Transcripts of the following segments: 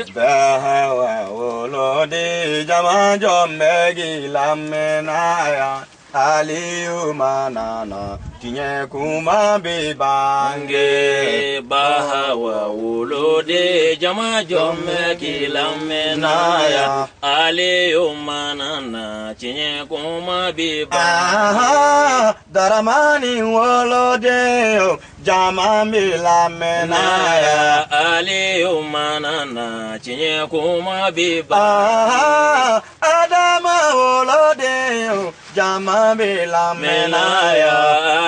Bahawa wolode jama jombegi lamenaya aliyu manana tinye kuma be bange Bahawa wolode jama jombegi lamenaya aliyu manana tinye kuma be bange daramani wolode jama be lamenaya aliyu manana tinye kuma be bange adama wolode jama be lamenaya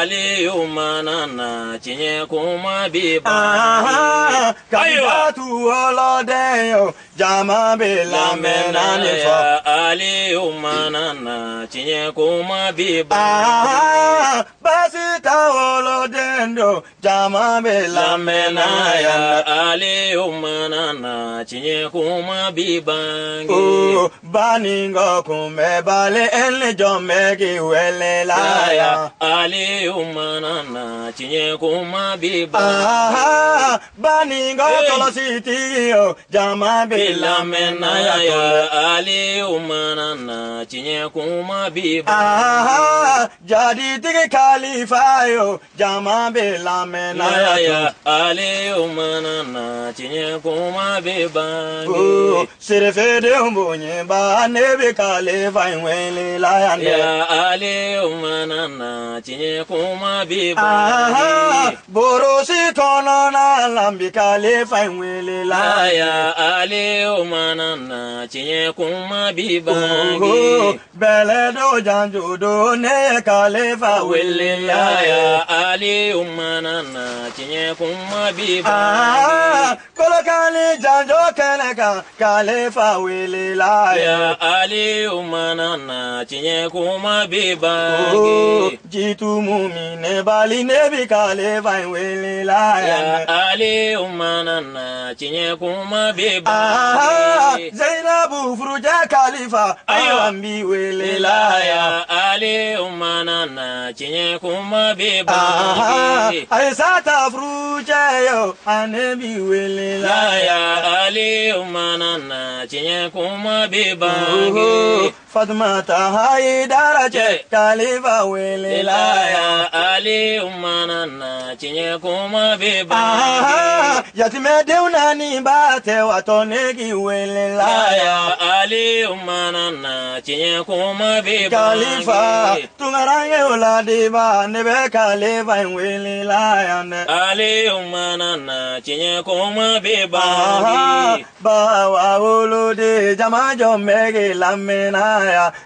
aliyu manana tinye kuma be bange kabatu wolode jama be lamenaya aliyu manana tinye kuma be bange basita wolode jama be lamenaya aliyu manana tinye kuma be bange baningo kume bale ele jomegi wele laya aliyu manana tinye kuma be bange baningo kolositiyo jama be lamenaya aliyu manana tinye kuma be bange jadi tigi kalifayo jama be lamenaya aliyu manana tinye kuma be bange sirefede umbonye ba nebe kalifa wele laya aliyu manana tinye kuma be bange borosi tono na lambi kalifa wele laya aliyu manana tinye kuma be bange beledo janjudo ne kalifa wele laya aliyu manana tinye kuma be bange kolokani janjo keneka kalifa wele laya aliyu manana tinye kuma be bange jitu mumine bali nebi kalifa wele laya aliyu manana tinye kuma be bange Zainabu furuja kalifa ayambi wele laya aliyu manana tinye kuma be bange Aisata furuja yo anebi wele laya aliyu manana tinye kuma be bange Fatmata Haidaraje kalifa wele laya aliyu manana tinye kuma be bange yatime deuna ni bate watonegi wele laya aliyu manana tinye kuma be kalifa bange tungarange uladi ba nebe kalifa wele laya aliyu manana tinye kuma be bange bawa uludi jama jombegi lamena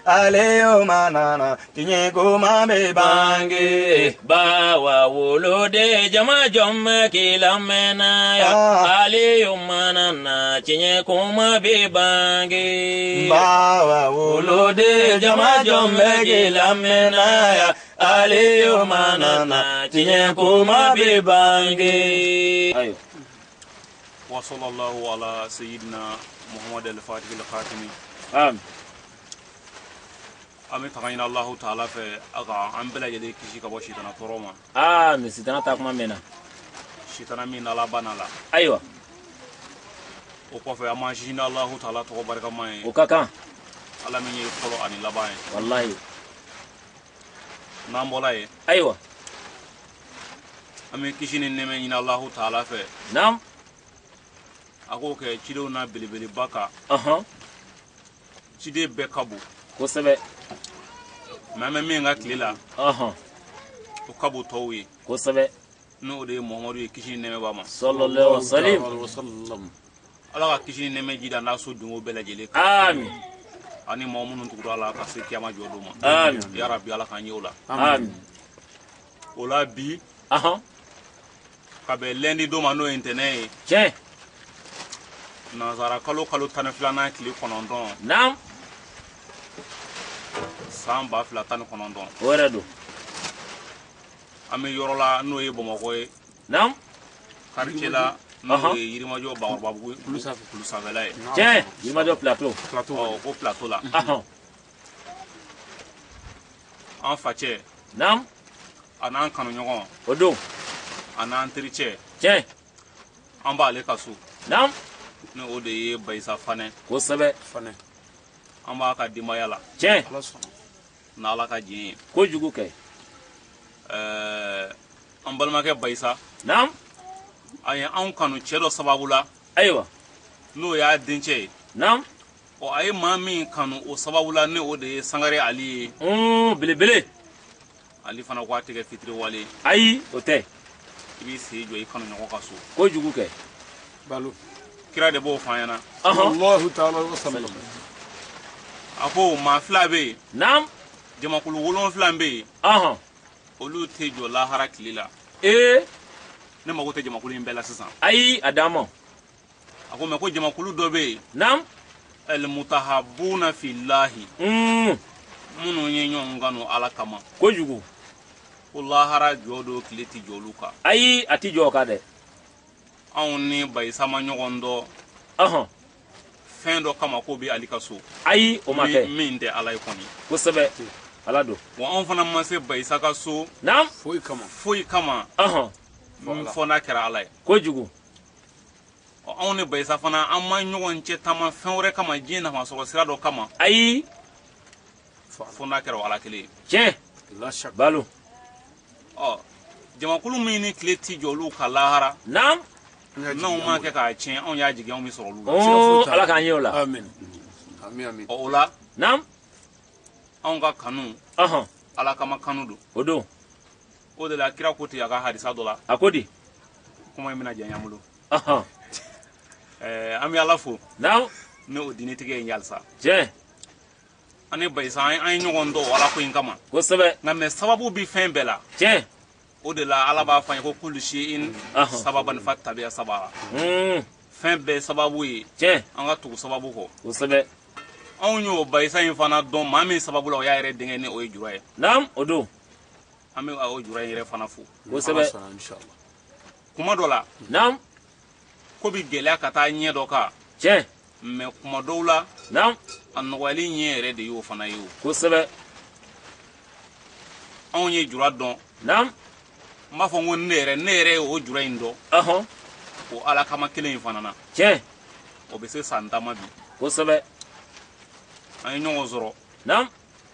aliyu manana tinye kuma be bange bawa wolode jama jombegi lamena aliyu manana tinye kuma be bange bawa wolode jama jombegi lamena aliyu manana tinye kuma be bange ayo وصلى الله على سيدنا محمد الفاتح الخاتم amin أمي تغين الله تعالى في أقع عن بلا يدي كشي كبو شيطانا تروما amin sitana takuma mena شيطانا من الله بانا لا aywa وقف أما شينا الله تعالى تغبرك ماي ukaka على من يقولوا عن اللباين wallahi نام بولاي aywa أمي كشي نمين الله تعالى في nam أقول كي تشيلونا بلي بلي باكا تشيدي بكابو kosɛbɛ ما مين غاكليلا وكابو توي kosɛbɛ نو دي محمد كشي نمي باما sallallahu alaihi wasallam ala ka kisi nɛmɛ ji da n'a so dungo bɛɛ lajɛlen amin ani maa minnu tugura la ka se kiyama jɔ don ma amin ya rabi ala k'an ye o la amin o la bi ka bɛn lɛndi don ma n'o ye ntɛnɛn ye tiɲɛ nanzara kalo 12 tile 9 nam san 2019 o yɛrɛ don an bɛ yɔrɔ la n'o ye Bamakɔ ye nam quartier la n'o ye Yirimajɔ Bakɔrɔbabugu kulu sanfɛla ye tiɲɛ Yirimajɔ plateau ko plateau la an facɛ nam a n'an kanuɲɔgɔn o don a n'an teri cɛ tiɲɛ an b'ale ka so nam ni o de ye Bayisa Fanɛ kosɛbɛ Fanɛ. an b'a ka denbaya la tiɲɛ Ala sɔnna. n'Ala ka jɛn ye kojugu kɛ an balimakɛ Bayisa naam a ye anw kanu cɛ dɔ sababu la ayiwa n'o y'a dencɛ ye naam a ye maa min kanu o sababu la ni o de ye Sangare Ali ye belebele Ali fana ko a tɛ kɛ fitiri wale ayi o tɛ i b'i sen jɔ i kanu ɲɔgɔn ka so kojugu kɛ Balo. kira de b'o f'an ɲɛna Allahu ta'ala wa sallam. a ko maa fila bɛ yen naam jamakulu 7 bɛ yen olu tɛ jɔ lahara tile la ne mago tɛ jamakulu in bɛɛ la sisan ayi a d'an ma a ko mɛ ko jamakulu dɔ bɛ yen naam al-mutahabbuna fillahi minnu ye ɲɔgɔn kanu Ala kama kojugu ko lahara jɔ do tile tɛ jɔ olu kan ayi a ti jɔ o kan dɛ anw ni Bayisa ma ɲɔgɔn dɔn fɛn dɔ kama ko bɛ Ali ka so ayi o ma kɛ min tɛ Ala ye kɔni kosɛbɛ Ala don wa anw fana ma se Bayisa ka so naam foyi kama fɔ n'a kɛra Ala ye kojugu anw ni Bayisa fana an ma ɲɔgɔn cɛ taama fɛn wɛrɛ kama diɲɛ nafa sɔrɔ sira dɔ kama ayi fɔ n'a kɛra Ala kelen ye tiɲɛ balo jamakulu min ni tile tɛ jɔ olu ka lahara naam n'anw ma kɛ k'a tiɲɛ anw y'a jigin anw bɛ sɔrɔ olu la Ala k'an ye o la Amin. Amin. o la naam anw ka kanu Ala kama kanu don o don o de la kira ko ten a ka hadisa dɔ la a ko di kuma in bɛna janya n bolo an bɛ Ala fo naam ni o diinitigi ye halisa tiɲɛ an ni Bayisa an ye ɲɔgɔn dɔn Ala ko in kama kosɛbɛ nka mɛ sababu bɛ fɛn bɛɛ la tiɲɛ o de la Ala b'a fɔ an ye ko kullu shay'in sababan fattabi'a sababa fɛn bɛɛ sababu ye tiɲɛ an ka tugu sababu kɔ kosɛbɛ anw y'o Bayisa in fana dɔn maa min sababu la o y'a yɛrɛ denkɛ ni o ye Jura ye naam o don an bɛ o Jura in yɛrɛ fana fo kosɛbɛ kuma dɔ la naam ko bi gɛlɛya ka taa ɲɛ dɔ kan tiɲɛ mɛ kuma dɔw la naam a nɔgɔyali ɲɛ yɛrɛ de y'o fana ye o kosɛbɛ anw ye Jura dɔn naam n b'a fɔ ko ne yɛrɛ ye o Jura in dɔn o Ala kama kelen in fana na tiɲɛ o bɛ se san 10 bi kosɛbɛ an ye ɲɔgɔn sɔrɔ naam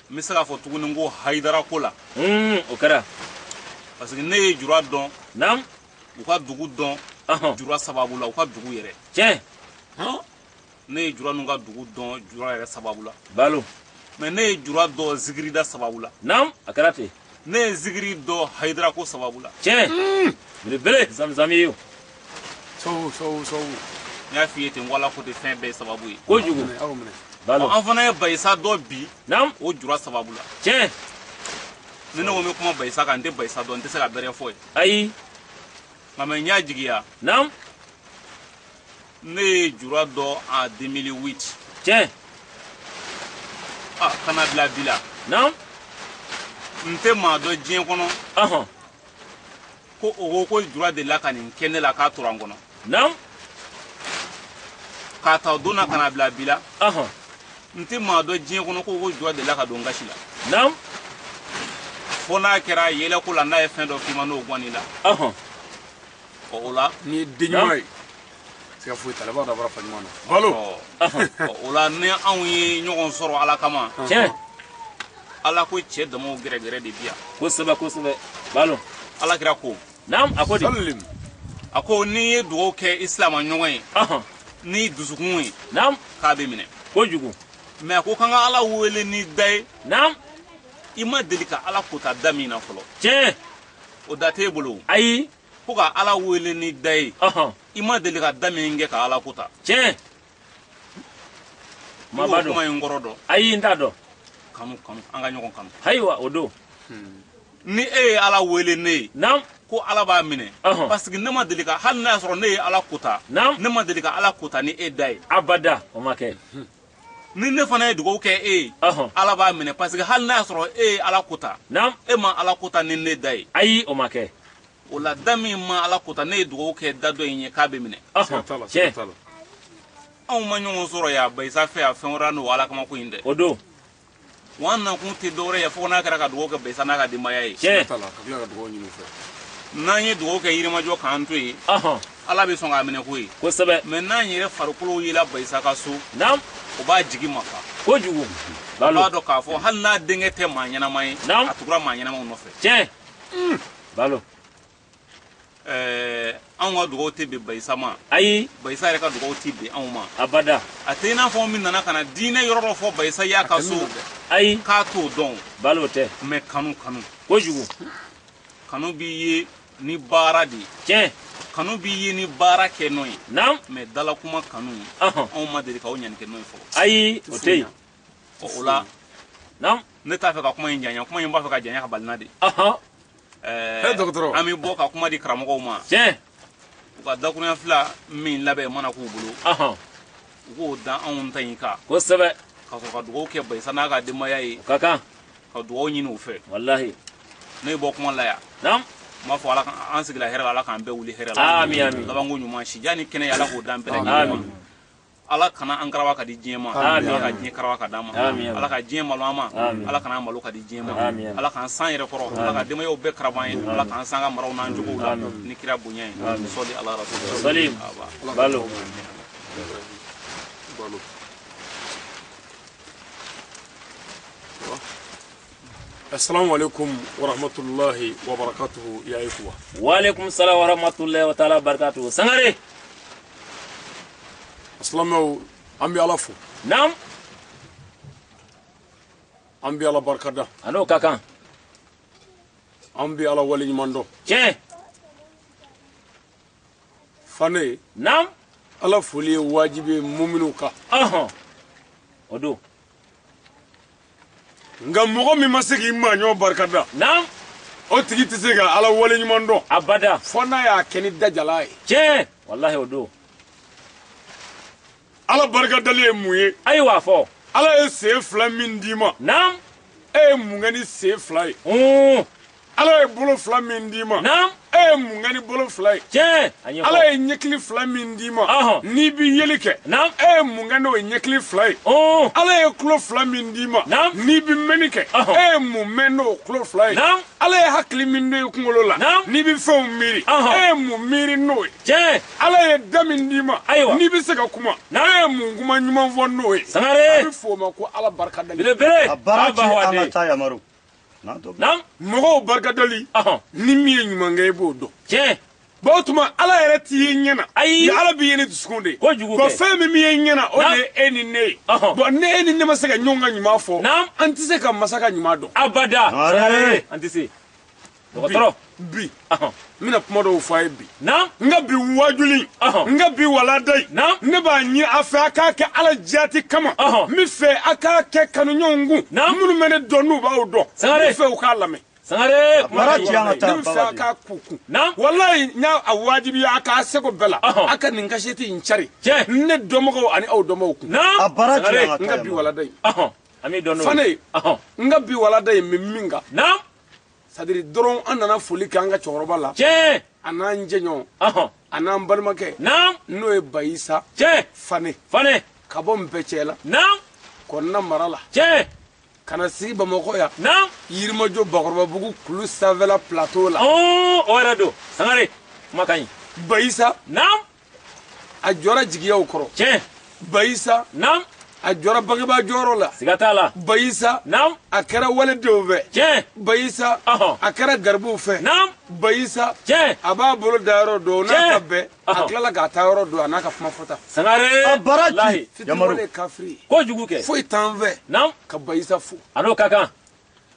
n bɛ se k'a fɔ tuguni ko Hayidara ko la o kɛra parce que ne ye Jura dɔn naam u ka dugu dɔn Jura sababu la u ka dugu yɛrɛ tiɲɛ ne ye Jura n'u ka dugu dɔn Jura yɛrɛ sababu la balo mɛ ne ye Jura dɔn Zigirida sababu la naam a kɛra ten ne ye Zigiri dɔn Hayidara ko sababu la tiɲɛ belebele zamzami ye n y'a f'i ye ten wala ko tɛ fɛn bɛɛ sababu ye kojugu balo an fana ye Bayisa dɔn bi naam o Jura sababu la tiɲɛ ni ne ko n bɛ kuma Bayisa kan n tɛ Bayisa dɔn n tɛ se ka bɛrɛ fɔ ye ayi nka mɛ n y'a jigiya naam ne ye Jura dɔn en 2008 tiɲɛ kana bila bi la naam n tɛ maa dɔn diɲɛ kɔnɔ ko o ko Jura delila ka nin kɛ ne la k'a tora n kɔnɔ naam k'a ta o don na kana bila bi la n tɛ maa dɔn diɲɛ kɔnɔ ko Jura delila ka don gasi la naam fo n'a kɛra yɛlɛko la n'a ye fɛn dɔ f'i ma n'o gɔnni la o la ni ye den ɲuman ye se ka foyi t'a la i b'a dɔn a bɔra fa ɲuman na balo o la ni anw ye ɲɔgɔn sɔrɔ Ala kama tiɲɛ Ala ko cɛ damaw gɛrɛgɛrɛ de bi yan kosɛbɛ kosɛbɛ balo Alakira ko naam a ko di a ko n'i ye dugawu kɛ i silamɛ ɲɔgɔn ye n'i dusukun ye naam k'a bɛ minɛ kojugu mɛ a ko k'an ka Ala wele ni da ye naam i ma deli ka Ala kota da min na fɔlɔ tiɲɛ o da t'e bolo ayi ko ka Ala wele ni da ye i ma deli ka da min kɛ ka Ala kota tiɲɛ ma ba dɔn kuma in kɔrɔ dɔn ayi n t'a dɔn kanu an ka ɲɔgɔn kanu ayiwa o don ni e ye Ala wele ne ye naam ko Ala b'a minɛ parce que ne ma deli ka hali n'a y'a sɔrɔ ne ye Ala kota naam ne ma deli ka Ala kota ni e da ye abada o ma kɛ ni ne fana ye dugawu kɛ e ye Ala b'a minɛ parce que hali n'a y'a sɔrɔ e ye Ala kota naam e ma Ala kota ni ne da ye ayi o ma kɛ o la da min ma Ala kota ne ye dugawu kɛ da dɔ in ye k'a bɛ minɛ tiɲɛ anw ma ɲɔgɔn sɔrɔ yan Bayisa fɛ yan fɛn wɛrɛ n'o Ala kama ko in dɛ o don wa an nakun tɛ dɔwɛrɛ ye fo n'a kɛra ka dugawu kɛ Bayisa n'a ka denbaya ye tiɲɛ n'an ye dugawu kɛ Yirimajɔ k'an to yen ala bɛ sɔn k'a minɛ ko ye kosɛbɛ mais n'an yɛrɛ farikolo yela Bayisa ka so naam o b'a jigi mafa kojugu balo b'a dɔn k'a fɔ hali n'a denkɛ tɛ maa ɲɛnama ye a tugura maa ɲɛnamaw nɔfɛ tiɲɛ balo anw ka dugawu tɛ bɛn Bayisa ma ayi Bayisa yɛrɛ ka dugawu tɛ bɛn anw ma abada a tɛ i n'a fɔ min nana ka na diinɛ yɔrɔ dɔ fɔ Bayisa y'a ka so ayi k'a t'o dɔn balo tɛ mais kanu kojugu kanu b'i ye ni baara de ye tiɲɛ kanu b'i ye ni baara kɛ n'o ye naam mais dalakuma kanu anw ma deli k'aw ɲani kɛ n'o ye fɔlɔ ayi o tɛ yen o la naam ne t'a fɛ ka kuma in janya kuma in b'a fɛ ka janya ka balina de dɔgɔtɔrɔ an bɛ bɔ ka kuma di karamɔgɔw ma tiɲɛ u ka dakuruɲɛ fila min labɛn mana k'u bolo u k'o dan anw ta in kan kosɛbɛ ka sɔrɔ ka dugawu kɛ Bayisa n'a ka denbaya ye ka kan ka dugawu ɲini u fɛ wallahi ne bɔ kuma la yan naam n b'a fɔ ala an sigila hɛrɛ la ala k'an bɛɛ wuli hɛrɛ la amin amin labanko ɲuman sija ni kɛnɛya ala k'o dan bɛɛ lajɛlen ma ala kana an karawa ka di diɲɛ ma ala ka diɲɛ karawa ka d'an ma ala ka diɲɛ malo an ma ala kana malo ka di diɲɛ ma ala k'an san yɛrɛ kɔrɔ ala ka denbayaw bɛɛ karaba ye ala k'an san ka maraw n'an jogow la ni kira bonya ye sɔli ala rasul salim balo Assalamu alaikum wa rahmatullahi wa barakatuhu ya ikuwa. Wa alaikum salam wa rahmatullahi wa ta'ala barakatuhu. Sangare. Assalamu an bi ala fo. Naam. An bi ala barkada. Ano kakan. An bi ala wali ɲuman dɔn. Tiɲɛ. Fane. Naam. Ala foli ye wajibi ye muminu kan. O don. Nka mɔgɔ min ma se k'i maaɲɔgɔn barikada naam o tigi tɛ se ka ala wale ɲuman dɔn abada fɔ n'a y'a kɛ ni dajala ye tiɲɛ wallahi o don ala barikadali ye mun ye ayiwa fɔ ala ye sen fila min d'i ma naam e ye mun kɛ ni sen fila ye ala ye bolo fila min d'i ma naam e ye mun kɛ ni bolo fila ye tiɲɛ ala ye ɲɛkili fila min d'i ma n'i bi yeli kɛ naam e ye mun kɛ n'o ye ɲɛkili fila ye ala ye tulo fila min d'i ma naam n'i bi mɛnni kɛ e ye mun mɛn n'o tulo fila ye naam ala ye hakili min don i kunkolo la naam n'i bi fɛnw miiri e ye mun miiri n'o ye tiɲɛ ala ye da min d'i ma ayiwa n'i bi se ka kuma e ye mun kuma ɲuman fɔ n'o ye sangare a bɛ f'o ma ko ala barikadali belebele a baara ci an ka taa yamaru naam mɔgɔw barikadali ni min ye ɲuman kɛ i b'o dɔn tiɲɛ bon o tuma ala yɛrɛ t'i ye ɲɛna ayi ala b'i ye ni dusukun de ye kojugu kɛ bon fɛn min ye ɲɛna o de ye e ni ne ye bon ne e ni ne ma se ka ɲɔgɔn ka ɲuman fɔ an tɛ se ka masa ka ɲuman dɔn abada an tɛ se dɔgɔtɔrɔ bi n bɛna kuma dɔw fɔ a ye bi naam n ka bi wajuli n ka bi waladayi ne b'a ɲini a fɛ a k'a kɛ ala jati kama n bɛ fɛ a k'a kɛ kanuɲɔgɔn kun minnu bɛ ne dɔn n'u b'aw dɔn n bɛ fɛ u k'a lamɛn sangare baara ci an ka taa ne bɛ fɛ a k'a kun walayi n y'a wajibi a k'a seko bɛɛ la a ka nin kasɛti in cari ne dɔnbagaw ani aw dɔnbagaw kun a baara ci an ka n ka bi waladayi an bɛ dɔn fane n ka bi waladayi n bɛ min kan naam sadiri dɔrɔn an nana foli kɛ an ka cɛkɔrɔba la tiɲɛ a n'an jɛɲɔgɔn a n'an balimakɛ naam n'o ye Bayisa tiɲɛ Fane ka bɔ Npɛcɛ la naam Kɔnina mara la tiɲɛ ka na sigi Bamakɔ yan naam Yirimajɔ Bakɔrɔbabugu kulu sanfɛla plateau la o yɛrɛ don sangare kuma ka ɲi Bayisa naam a jɔra jigiyaw kɔrɔ tiɲɛ Bayisa naam a jɔra bangebaa jɔyɔrɔ la siga t'a la Bayisa naam a kɛra waledenw fɛ tiɲɛ Bayisa a kɛra garibuw fɛ naam Bayisa tiɲɛ a b'a bolo da yɔrɔ don n'a ka bɛn a tilala k'a taa yɔrɔ don a n'a ka kuma fɔta sangare a baara ci fitiriwale ye kafiri ye kojugu kɛ foyi t'an fɛ naam ka Bayisa fo a n'o ka kan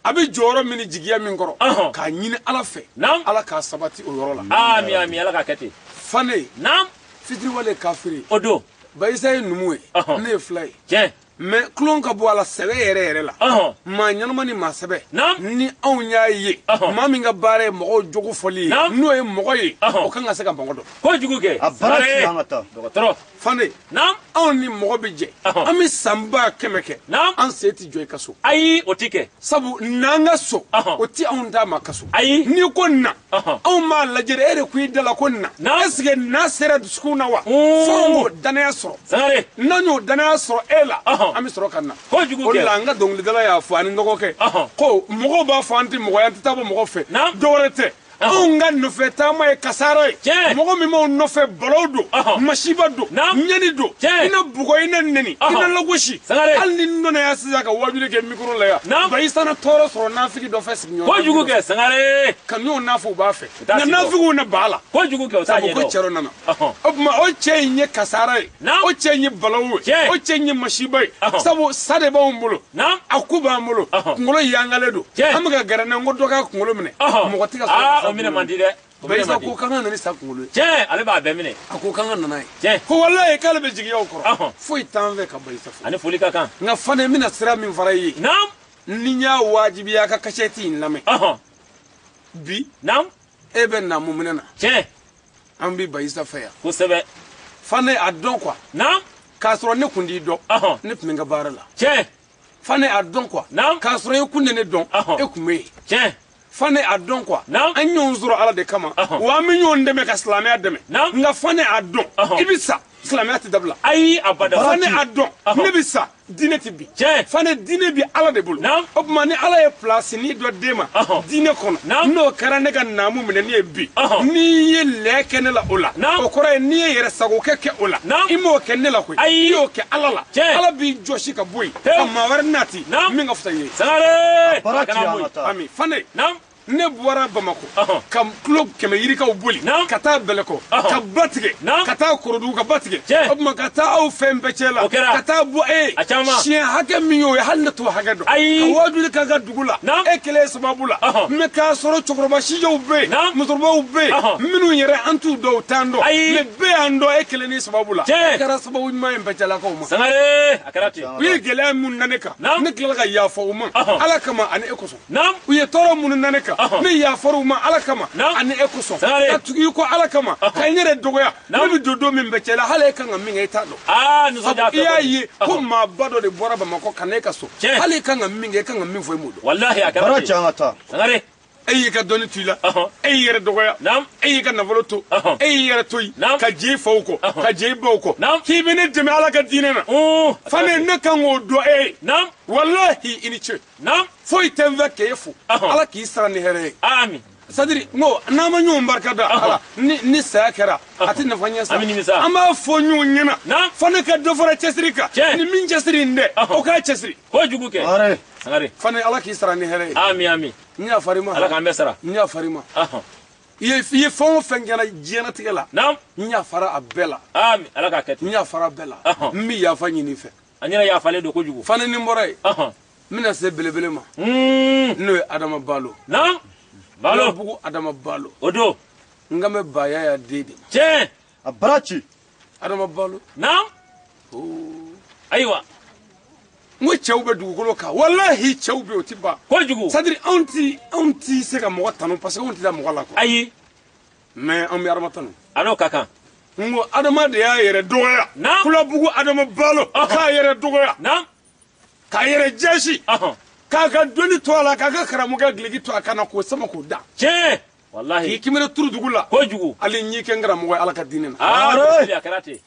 a bɛ jɔyɔrɔ min ni jigiya min kɔrɔ k'a ɲini ala fɛ naam ala k'a sabati o yɔrɔ la ami ami ala ka kɛ ten Fane naam fitiriwale ye kafiri ye o don Bayisa ye numu ye ne ye fila ye tiɲɛ mais kulon ka bɔ a la sɛbɛ yɛrɛ yɛrɛ la maa ɲɛnama ni maa sɛbɛ ni anw y'a ye maa min ka baara ye mɔgɔw jogo fɔli ye n'o ye mɔgɔ ye o kan ka se ka mɔgɔ dɔn kojugu kɛ a baara ci an ka taa dɔgɔtɔrɔ Fane naam anw ni mɔgɔ bɛ jɛ an bɛ sanba kɛmɛ kɛ an sen tɛ jɔ i ka so ayi o ti kɛ sabu n'an ka so o ti anw d'a ma ka so ayi n'i ko na anw b'a lajɛ de e de ko i da la ko na est-ce que n'a sera dusukun na wa fo an k'o danaya sɔrɔ sangare n'an y'o danaya sɔrɔ e la an bɛ sɔrɔ ka na kojugu o de kɛ la an ka dɔnkilidala y'a fɔ ani dɔgɔkɛ ko mɔgɔw b'a fɔ an tɛ mɔgɔ ye an tɛ taa bɔ mɔgɔ fɛ dɔwɛrɛ tɛ anw ka nɔfɛ taama ye kasara ye mɔgɔ min b'anw nɔfɛ balaw don masiba don ɲani don i na bugɔ i na neni i na lagosi hali ni nɔnɔya sisan ka wajuli kɛ mikoro la yan Bayisa na tɔɔrɔ sɔrɔ nafigi dɔ fɛ sigiɲɔgɔn kojugu kɛ Sangare ka ɲɔgɔn nafɔ u b'a fɛ nka nafigiw na b'a la kojugu kɛ o t'a ɲɛ dɔn sabu ko cɛ dɔ nana o tuma o cɛ in ye kasara ye o cɛ in ye balaw ye o cɛ in ye masiba ye sabu sa de b'anw bolo a ko b'an bolo kunkolo yangalen don an bɛ ka gɛrɛ n ko dɔ ka kunkolo minɛ mɔgɔ tɛ ka sɔrɔ o minɛ man di dɛ Bayisa ko kan ka na ni sa kunkolo ye tiɲɛ ale b'a bɛɛ minɛ a ko kan ka nana ye tiɲɛ ko walayi k'ale bɛ jigiyaw kɔrɔ foyi t'an fɛ ka Bayisa fo ani foli ka kan nka fana n bɛna sira min fara i ye ni n y'a wajibiya ka kasɛti in lamɛn bi e bɛ na mun minɛ na tiɲɛ an bɛ Bayisa fɛ yan kosɛbɛ fana a dɔn quoi k'a sɔrɔ ne kun t'i dɔn ne tun bɛ n ka baara la tiɲɛ fana a dɔn quoi k'a sɔrɔ e kun tɛ ne dɔn e kun bɛ yen tiɲɛ fana a dɔn quoi an ɲɔgɔn sɔrɔ Ala de kama wa an bɛ ɲɔgɔn dɛmɛ ka silamɛya dɛmɛ nka fana a dɔn i bɛ sa silamɛya tɛ dabila ayi abada fana a dɔn ne bɛ sa diinɛ tɛ bi fana diinɛ bɛ Ala de bolo o tuma ni Ala ye place ni dɔ d'e ma diinɛ kɔnɔ n'o kɛra ne ka naamu minɛ ne ye bi n'i ye lɛ kɛ ne la o la o kɔrɔ ye n'i ye yɛrɛ sagokɛ kɛ o la i m'o kɛ ne la koyi i y'o kɛ Ala la Ala b'i jɔsi ka bɔ yen ka maa wɛrɛ nati min ka fisa i ye ami fana ne bɔra Bamako ka kilo 100 yirikaw boli ka taa Bɛlɛkɔ ka ba tigɛ ka taa Korodugu ka ba tigɛ o tuma ka taa aw fɛn bɛɛ cɛ la ka taa bɔ siɲɛ hakɛ min y'o ye hali ne t'o hakɛ dɔn ka wajuli k'an ka dugu la e kelen sababu la mɛ k'a sɔrɔ cɛkɔrɔba sijaw bɛ yen musokɔrɔbaw bɛ yen minnu yɛrɛ an t'u dɔn t'an dɔn mɛ bɛɛ y'an dɔn e kelen ni sababu la e kɛra sababu ɲuman ye bɛcɛlakaw ma u ye gɛlɛya minnu na ne kan ne tilala ka yafa u ma Ala kama ani e kosɔn u ye tɔɔrɔ minnu na ne kan ne yafaru ma Ala kama ani e kosɔn ka tugu i ko Ala kama ka n yɛrɛ dɔgɔya ne bɛ don don min bɛ cɛ la hali e kan ka min kɛ i t'a dɔn i y'a ye ko maaba dɔ de bɔra Bamakɔ ka na e ka so hali e kan ka min kɛ e kan ka min fɔ e m'o dɔn walahi a kɛra ten Sangare e y'i ka dɔnni to i la e y'i yɛrɛ dɔgɔya e y'i ka nafolo to e y'i yɛrɛ to yen ka jɛ i faw kɔ ka jɛ i baw kɔ k'i bɛ ne dɛmɛ Ala ka diinɛ na fana ne kan k'o dɔn e ye walahi i ni ce foyi tɛ n fɛ k'e fo Ala k'i sara ni hɛrɛ ye amin c'est-à-dire ngo n'an ma ɲɔgɔn barika da Ala ni saya kɛra a tɛ nafa ɲɛ sa an b'a fɔ ɲɔgɔn ɲɛna fana ka dɔ fara cɛsiri kan ni min cɛsiri nin dɛ o k'a cɛsiri kojugu kɛ Sangare fana Ala k'i sara ni hɛrɛ ye amin amin n y'a fari ma Ala k'an bɛɛ sara n y'a fari ma i ye fɛn o fɛn kɛra diɲɛlatigɛ la n y'a fara a bɛɛ la amin Ala k'a kɛ ten n y'a fara a bɛɛ la n bɛ yafa ɲini i fɛ an yɛrɛ yafalen don kojugu fana ni n bɔra yen n bɛna se belebele ma n'o ye Adama Balo Balo bugu Adama Balo o don n ka mɛ ba Yaya den de tiɲɛ a bara ci Adama Balo ayiwa n ko cɛw bɛ dugukolo kan walahi cɛw bɛ o tɛ ban kojugu c'est-à-dire anw t'i se ka mɔgɔ tanu parce que anw tɛ da mɔgɔ la quoi ayi mais an bɛ Adama tanu a n'o ka kan n ko Adama de y'a yɛrɛ dɔgɔya Kulabugu Adama Balo k'a yɛrɛ dɔgɔya k'a yɛrɛ jɛsi k'a ka dɔnni to a la k'a ka karamɔgɔ gileki to a kan na k'o sama k'o da tiɲɛ walahi k'i kimɛnɛ turu dugu la kojugu hali n'i kɛ n karamɔgɔ ye Ala ka diinɛ na a kɛra ten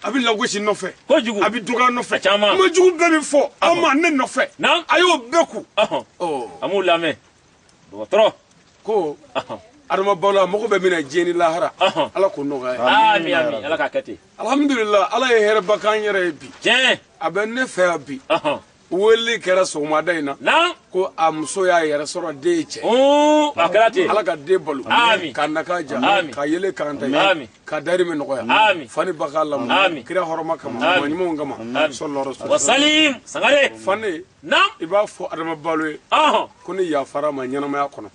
a bɛ lagosi nɔfɛ kojugu a bɛ dɔgɔya nɔfɛ caman kuma jugu bɛɛ bɛ fɔ aw ma ne nɔfɛ a y'o bɛɛ ku an m'u lamɛn dɔgɔtɔrɔ ko Adama Balo a mago bɛ min na diɲɛ ni lahara Ala k'o nɔgɔya amin amin Ala k'a kɛ ten alhamdulillah Ala ye hɛrɛba k'an yɛrɛ ye bi tiɲɛ a bɛ ne fɛ yan bi wele kɛra sɔgɔmada in na ko a muso y'a yɛrɛ sɔrɔ den ye cɛ a kɛra ten Ala ka den balo k'a naka ja ka yele k'an ta ye ka dayirimɛ nɔgɔya fani ba k'a lamu kira hɔrɔma kama ɲuman ɲumanw kama sallallahu wasalim Sangare fane i b'a fɔ Adama Balo ye ko ne yafara ma ɲɛnamaya kɔnɔ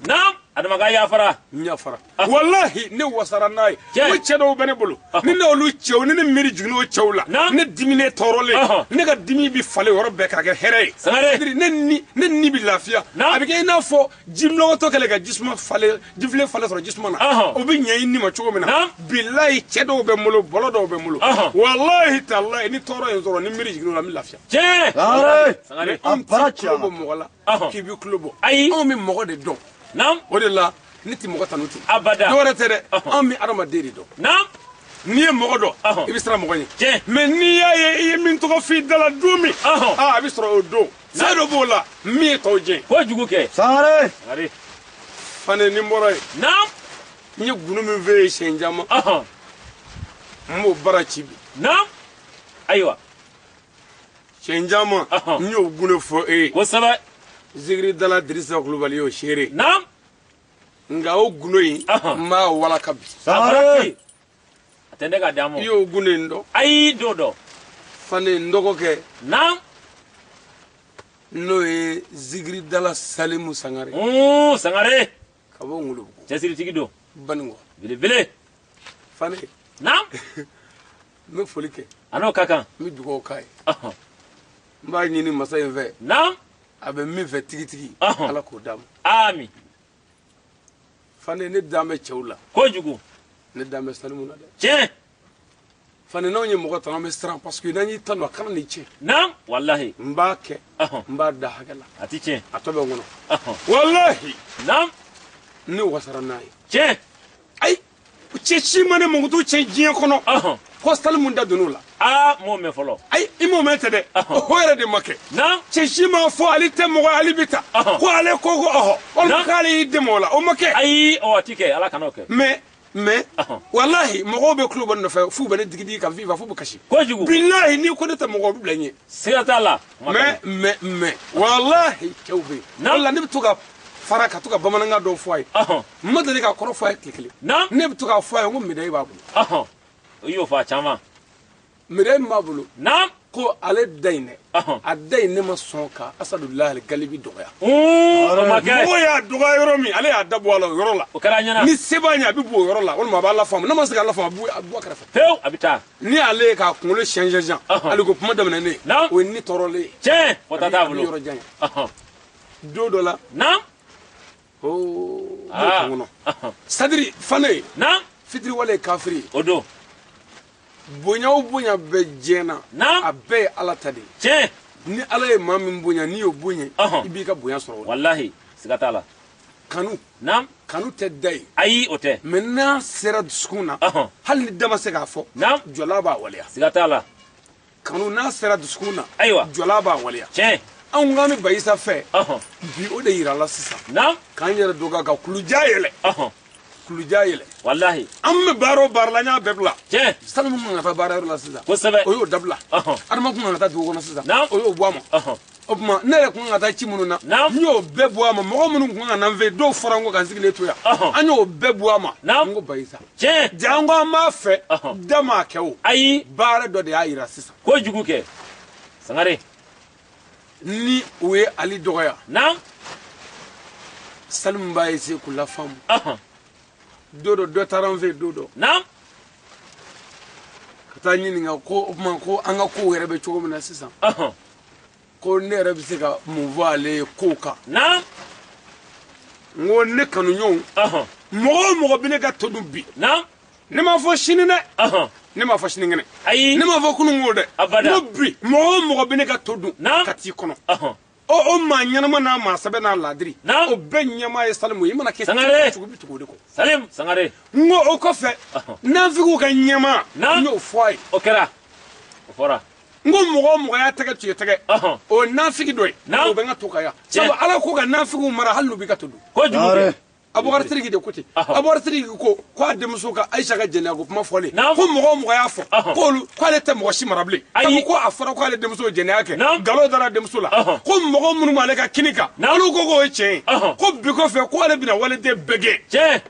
Adama ka yafara n yafara wallahi ne wasara n'a ye ko cɛ dɔw bɛ ne bolo ni ne olu cɛw ni ne miiri jiginna o cɛw la ne dimi ne tɔɔrɔlen ne ka dimi bi falen yɔrɔ bɛɛ k'a kɛ hɛrɛ ye c'est-à-dire ne ni bi lafiya a bɛ kɛ i n'a fɔ jinɔgɔtɔ kɛlen ka jisuma falen jifilen falen sɔrɔ jisuma na o bɛ ɲɛ i ni ma cogo min na bilahi cɛ dɔw bɛ n bolo bɔlɔ dɔw bɛ n bolo wallahi talahi ni tɔɔrɔ ye sɔrɔ ni miiri jiginna o la n bɛ lafiya tiɲɛ an tɛ tulo bɔ mɔgɔ la k'i bi tulo bɔ anw bɛ mɔgɔ de dɔn o de la ne tɛ mɔgɔ tanu ten abada dɔwɛrɛ tɛ dɛ anw bɛ adamaden de dɔn n'i ye mɔgɔ dɔn i bɛ siran mɔgɔ ɲɛ mais n'i y'a ye i ye min tɔgɔ f'i da la don min a bɛ sɔrɔ o don fɛn dɔ b'o la min ye tɔw jɛ kojugu kɛ Sangare fane ni mbora naam ni gunu min ve shenjama mo bara chibi naam aywa shenjama ni o gunu fo ko saba zigri dala Dirisa Kulubali o shere naam nga o gunu yi ma wala kabi sare atende ka damo yo gunu ndo ay dodo fane ndoko ke naam no e zigri dala Salimu Sangare Sangare kabo ngulu jasiri tigido baningo vile fane naam me folike ano kaka mi dugo kai mba nyini masa yenve naam abe mi ve tigi ala ko dam ami fane ne dame chewla ko jugu ne dame Salimu na de che fane no nyi mo ko tan me stran parce que nani tan wa kan ni che naam wallahi mba ke mba da hagala ati che atobe ngono wallahi naam ni wasara nay che ay che chi mane mo to che jien kono ko Salimu da dunula mo me folo ay imo mete de ho yere de make naam che chi ma fo ali temo ali bita ko ale ko go on kali de mola o make ay o atike ala kanoke mais wallahi mo be club no fa fu bane digidi ka viva fu bukashi ko jugu billahi ni ko de mo be blanye sirata mais wallahi tawbi walla ni tuga faraka tuga bamananga do foy madali ka koro foy klikli ne tuga foy ngum mi dai babu yo fa chama mi dai mabulu nam ko ale dayne a dayne ma sonka asadullah al galibi doya mo ya doga yoro mi ale ya dabo ala yoro la o kala nyana ni sebanya bi bo yoro la won ma ba la fam na ma se ka la fam bu akara fa few abita ni ale ka kunle changer jan ale ko puma damene ne o ni torole che potata bulo yoro jan dodo la nam no sadri fane nam fitri wala kafiri odo bonya o bonya be jena abe ala tadi che ni ala e mamin bonya ni o bonya ibi ka bonya soro wallahi sigatala kanu nam kanu te dai ayi ote menna sera duskuna hal ni dama se ga fo nam jolaba waliya sigatala kanu na sera duskuna aywa jolaba waliya che an ngami bayisa fe bi o de yira la sisa nam kan yere doga ka kulu jayele kulu jayele wallahi amme baro barla nya bebla che Salimu ngata baro la sisa ko sabe o yo dabla arma ku ngata dugo na sisa nam o yo boamo obma nere ku ngata chimunu na nyo bebuama mo munu ku ngana nve do forango kan sigile to ya anyo bebuama ngo bayisa che jango ma fe dama kewo ayi bare do de ayira sisa ko jugu ke Sangare ni uwe ali doya nam Salimu baye se ku la fam dodo do taranve dodo nam kata nyini nga ko man ko anga ko were be chogo na sisa ko ne re bi se ka mu vale ko ka nam ngo ne kanu nyon mo bi ne ga todu bi nam ne ma fo shini ne ne ma fo shini ngene ayi ne ma fo kunu ngode abada mo bi mo bi ne ga todu kati kono o ma nyana na ma sabe na ladri o be nyama e Salimu yi mana ke Sangare ko Salim Sangare ngo o ko fe na figu ka nyama nyo foi o kera o fora ngo mo ya tege tuye tege o na figi doy o be nga to kaya sabu ala ko ga na figu mara halu bi ka tudu ko jugu abogara trigi de kuti abogara trigi ko adem suka Aisha ga jena go kuma fole ko mo ya fo ko ale te mo shi marable ko afara ko ale dem so jena yake galo dara dem sula ko mo munu male ka kinika alu ko che ko bi ko fe ko ale bina wale de bege che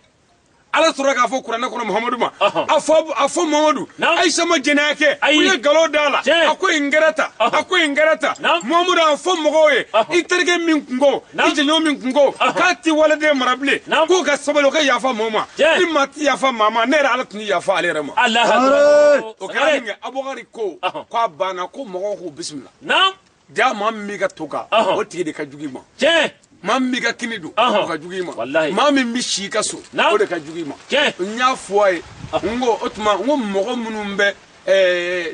ala sura ka fo Qur'an ko Muhammadu ma afo Muhammadu Aisha ma jena yake ko galo dala akoy ingarata Muhammadu afo mogoye iterge min kungo ijenyo min kungo kati wale de marable ko ka sabalo ka yafa mama ni mati yafa mama ne ala tuni yafa ale rama Allah o karinga abogari ko bana ko mogo ko bismillah nam ja mammi ga toka o tigi ka jugi ma che mammi ga kinidu o ka jugi ma mammi mi shi ka so o de ka jugi ma nya foye ngo otuma ngo mogo munumbe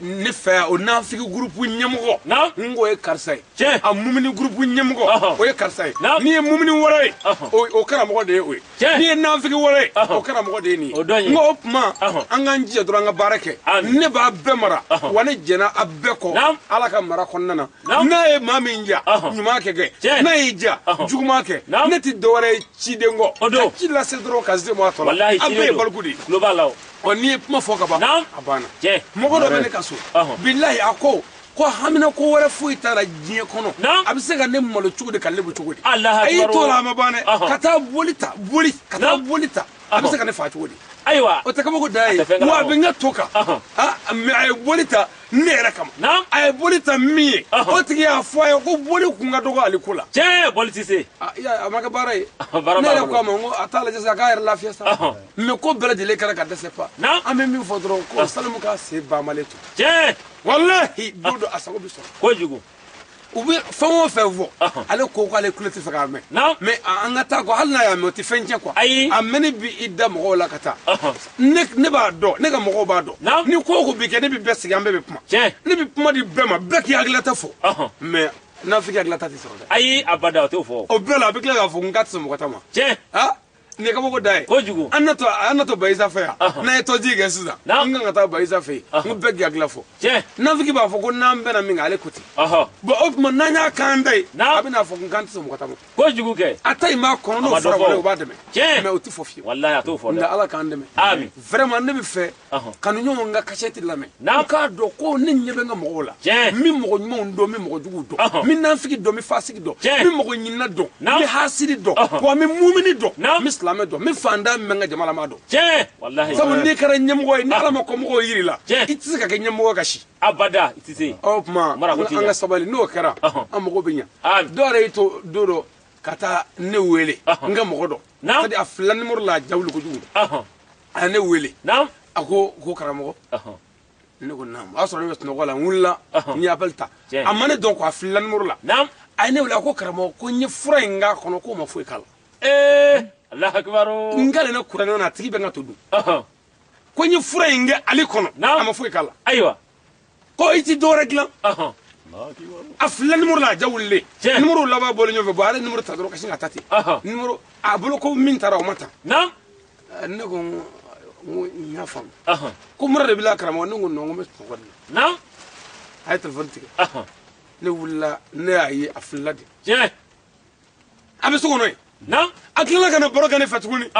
ne fɛ o nafiki groupe ɲɛmɔgɔ ngo ye karisa ye a mumini groupe ɲɛmɔgɔ o ye karisa ye ni ye mumini wɛrɛ ye o karamɔgɔ de ye o ye ni ye nafiki wɛrɛ ye o karamɔgɔ de ye nin ye ngo o kuma an k'an jija dɔrɔn an ka baara kɛ ne b'a bɛɛ mara wa ne jɛna a bɛɛ kɔ ala ka mara kɔnɔna na n'a ye maa min ja ɲuman kɛ n'a y'i ja juguman kɛ ne tɛ dɔwɛrɛ ye ciden kɔ ka ci lase dɔrɔn ka se ma tɔ la a bɛɛ ye baliku de ye n'i ye kuma fɔ ka ban a banna mɔgɔ dɔ bɛ ne ka so bilahi a ko hamina ko wɛrɛ foyi t'a la diɲɛ kɔnɔ a bɛ se ka ne malo cogo di ka lebu cogo di a y'i to la a ma ban dɛ ka taa boli ta a bɛ se ka ne fa cogo di ayiwa o tɛ kabako da ye wa a bɛ n ka to kan mɛ a ye boli ta ne yɛrɛ kama a ye boli ta min ye o tigi y'a fɔ a ye ko boli kun ka dɔgɔ ale ko la boli tɛ se a ma kɛ baara ye ne yɛrɛ ko a ma n ko a t'a lajɛ sisan a k'a yɛrɛ lafiya sa mɛ ko bɛɛ lajɛlen kɛra ka dɛsɛ pa an bɛ min fɔ dɔrɔn ko salimu k'a se banbali to walahi don dɔ a sago bɛ sɔrɔ kojugu u bɛ fɛn o fɛn fɔ ale ko k'ale kulo tɛ fɛ k'a mɛn mɛ an ka taa hali n'a y'a mɛn o tɛ fɛn tiɲɛ a mɛnni bi i da mɔgɔw la ka taa ne b'a dɔn ne ka mɔgɔw b'a dɔn ni ko o ko bi kɛ ne bɛ bɛɛ sigi an bɛɛ bɛ kuma ne bɛ kuma di bɛɛ ma bɛɛ k'i hakilinata fɔ mɛ nafiki hakilinata tɛ sɔrɔ dɛ ayi abada o t'o fɔ o bɛɛ la a bɛ tila k'a fɔ n k'a tɛ sɔn mɔgɔ ta ma nin kabako da ye kojugu an na to Bayisa fɛ yan n'a ye tɔji kɛ sisan an kan ka taa Bayisa fɛ yen n bɛɛ k'i hakili fɔ nafiki b'a fɔ ko n'an bɛnna min kan ale ko ten bɔn o tuma n'an y'a kan da ye a bɛna fɔ n kan tɛ sɔn mɔgɔ ta ma kojugu kɛ a ta in b'a kɔnɔ n'o fɔra wɛrɛ o b'a dɛmɛ mɛ o tɛ fɔ fiyewu walahi a t'o fɔ dɛ nka ala k'an dɛmɛ vraiment ne bɛ fɛ kanuɲɔgɔnw ka kasɛti lamɛn n k'a dɔn ko ne ɲɛ bɛ n ka mɔgɔw la min mɔgɔ ɲumanw dɔn min mɔgɔ juguw dɔn min nafiki dɔn min fasiki dɔn min mɔgɔ ɲinina dɔn min hasidi dɔn wa min mumini dɔn min silamɛ dɔn min fanda min bɛ n ka jamana ma dɔn sabu n'i kɛra ɲɛmɔgɔ ye ni ala ma kɔmɔgɔw jira i la i tɛ se ka kɛ ɲɛmɔgɔ ka si abada i tɛ se o tuma an ka sabali n'o kɛra an mago bɛ ɲɛ dɔw yɛrɛ y'i to don dɔ ka taa ne wele n ka mɔgɔ dɔn c'est à dire a fila nimoro la a jawuli kojugu a ye ne wele a ko karamɔgɔ ne ko naamu o y'a sɔrɔ ne bɛ sunɔgɔ la n wulila n ye appel ta a ma ne dɔn ko a fila nimoro la a ye ne wele a ko karamɔgɔ ko n ye fura in k'a kɔnɔ k'o ma foyi k'a la Allahu akbar n k'ale ne kuranɛ na a tigi bɛ n ka to dun ko n ye fura in kɛ ale kɔnɔ a ma foyi k'a la ayiwa ko i ti dɔwɛrɛ dilan a fila nimoro la a ja wulilen nimoro laban bɔlen ɲɔgɔn fɛ bɔn ale nimoro ta dɔrɔn ka sin ka taa ten nimoro a bolo ko min taara o ma ta ne ko n y'a faamu ko mura de b'i la karamɔgɔ ne ko non n ko n bɛ sunɔgɔ de la a ye telefɔni tigɛ ne wulila ne y'a ye a filila de a bɛ so kɔnɔ yen a tilala ka na baro kɛ ne fɛ tuguni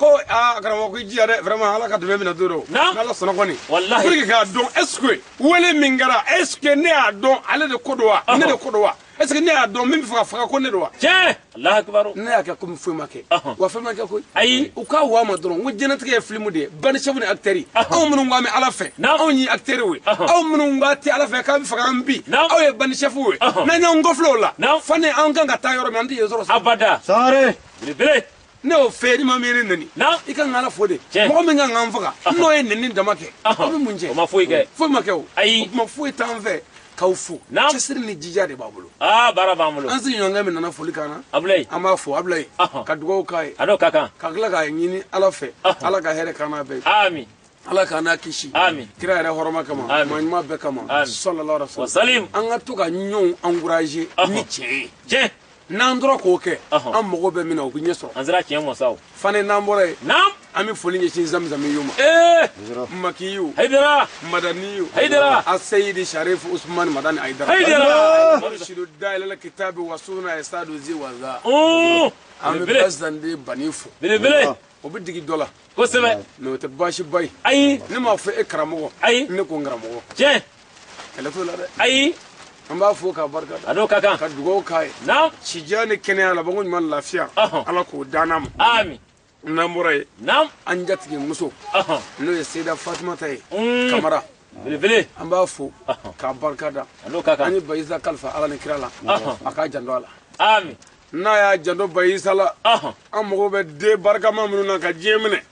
ko karamɔgɔ ko i jija dɛ vraiment ala ka dɛmɛ minɛ don dɔ n'ala sɔnna kɔni pour que k'a dɔn est ce que wele min kɛra est ce que ne y'a dɔn ale de ko don wa ne de ko don wa est ce que ne y'a dɔn min bɛ fɛ ka faga ko ne don wa tiɲɛ Allahu akbar ne y'a kɛ komi foyi ma kɛ wa fɛn ma kɛ koyi ayi u k'a wa ma dɔrɔn ko diɲɛlatigɛ ye film de ye bani chef ni acteurs anw minnu ko an bɛ ala fɛ anw ye acteurs ye aw minnu ko tɛ ala fɛ k'a bɛ fɛ k'an bi aw ye bani chef ye n'an y'an kɔfilɛ o la fani an kan ka taa yɔrɔ min an tɛ yen sɔrɔ abada sare belebele ne y'o fɛ ni ma miiri neni i ka ŋana fo de mɔgɔ min ka ŋan faga n'o ye neni dama kɛ aw bɛ mun cɛ o ma foyi kɛ foyi ma kɛ o ayi o tuma foyi t'an fɛ k'aw fo cɛsiri ni jija de b'a bolo baara b'an bolo an sigiɲɔgɔnkɛ min nana foli k'an na Abulayi an b'a fɔ Abulayi ka dugawu k'a ye a n'o ka kan ka tila k'a ɲini ala fɛ ala ka hɛrɛ k'an n'a bɛɛ amin ala k'an n'a kisi amin kira yɛrɛ hɔrɔma kama maa ɲuman bɛɛ kama sallallahu alaihi wa sallam an ka to ka ɲɔgɔnw encourager ni tiɲɛ ye n'an tora k'o kɛ an mago bɛ min na o bɛ ɲɛ sɔrɔ an sera tiɲɛ mɔsaw fana n'an bɔra yen an bɛ foli ɲɛsin zamzamiyu ma makiyu hayidara madaniyu hayidara asayidi sharifu usman madani hayidara hayidara murshidu dayilala kitabi wa sunna estadu zi waza an bɛ bazande bani fo belebele o bɛ digi dɔ la kosɛbɛ mɛ o tɛ baasi ba ye ayi ne m'a fɔ e karamɔgɔ ayi ne ko n karamɔgɔ tiɲɛ kɛlɛ t'o la dɛ ayi an b'a fɔ k'a barika da a n'o ka kan ka dugawu k'a ye sidiya ni kɛnɛya la bange ɲuman lafiya ala k'o d'an ma amin n'an bɔra yen an jatigi muso n'o ye seyida fatumata ye kamara belebele an b'a fɔ k'a barika da a n'o ka kan an ye Bayisa kalifa ala ni kira la a k'a janto a la amin n'a y'a janto Bayisa la an mago bɛ den barikama minnu na ka diɲɛ minɛ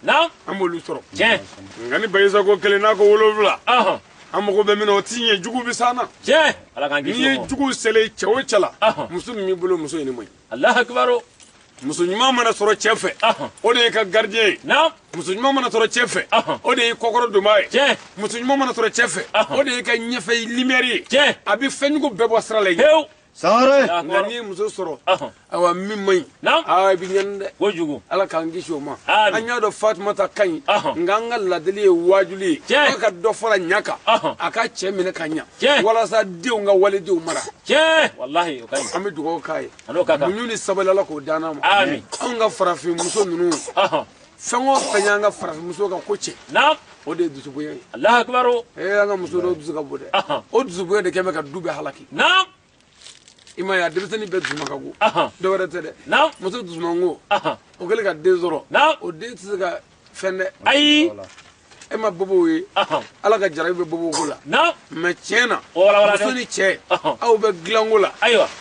an b'olu sɔrɔ tiɲɛ nka ni Bayisa ko kelen n'a ko 7 an mago bɛ min na o t'i ɲɛ jugu bɛ s'an na tiɲɛ ala k'an kisi n'i ye jugu sele cɛ o cɛ la muso min b'i bolo muso in ni maɲi Allahu akbar muso ɲuman mana sɔrɔ cɛ fɛ o de ye ka gardien ye muso ɲuman mana sɔrɔ cɛ fɛ o de ye kɔkɔrɔ donba ye muso ɲuman mana sɔrɔ cɛ fɛ o de ye ka ɲɛfɛ lumière ye a bɛ fɛnjugu bɛɛ bɔ sira la ye Sangare nka n'i ye muso sɔrɔ awa min man ɲi i bɛ ɲani dɛ kojugu ala k'an kisi o ma an y'a dɔn Fatumata ka ɲi nka an ka ladili ye waajuli ye aw ka dɔ fara ɲa kan a ka cɛ minɛ ka ɲa walasa denw ka waledenw mara wallahi an bɛ dugawu k'a ye muɲu ni sabali ala k'o d'an ma anw ka farafin muso ninnu fɛn o fɛn y'an ka farafin muso ka ko cɛ o de ye dusubonya ye Allahu akbar an ka muso dɔw dusu ka bon dɛ o dusubonya de kɛ bɛ ka du bɛɛ halaki i ma ye a denmisɛnnin bɛɛ dusuma ka go dɔ wɛrɛ tɛ dɛ muso dusuma ko o kɛlen ka den sɔrɔ o den tɛ se ka fɛn dɛ ayi e ma bɔbɔw ye ala ka jarabi bɛ bɔbɔw ko la mɛ tiɲɛ na muso ni cɛ aw bɛ dilanko la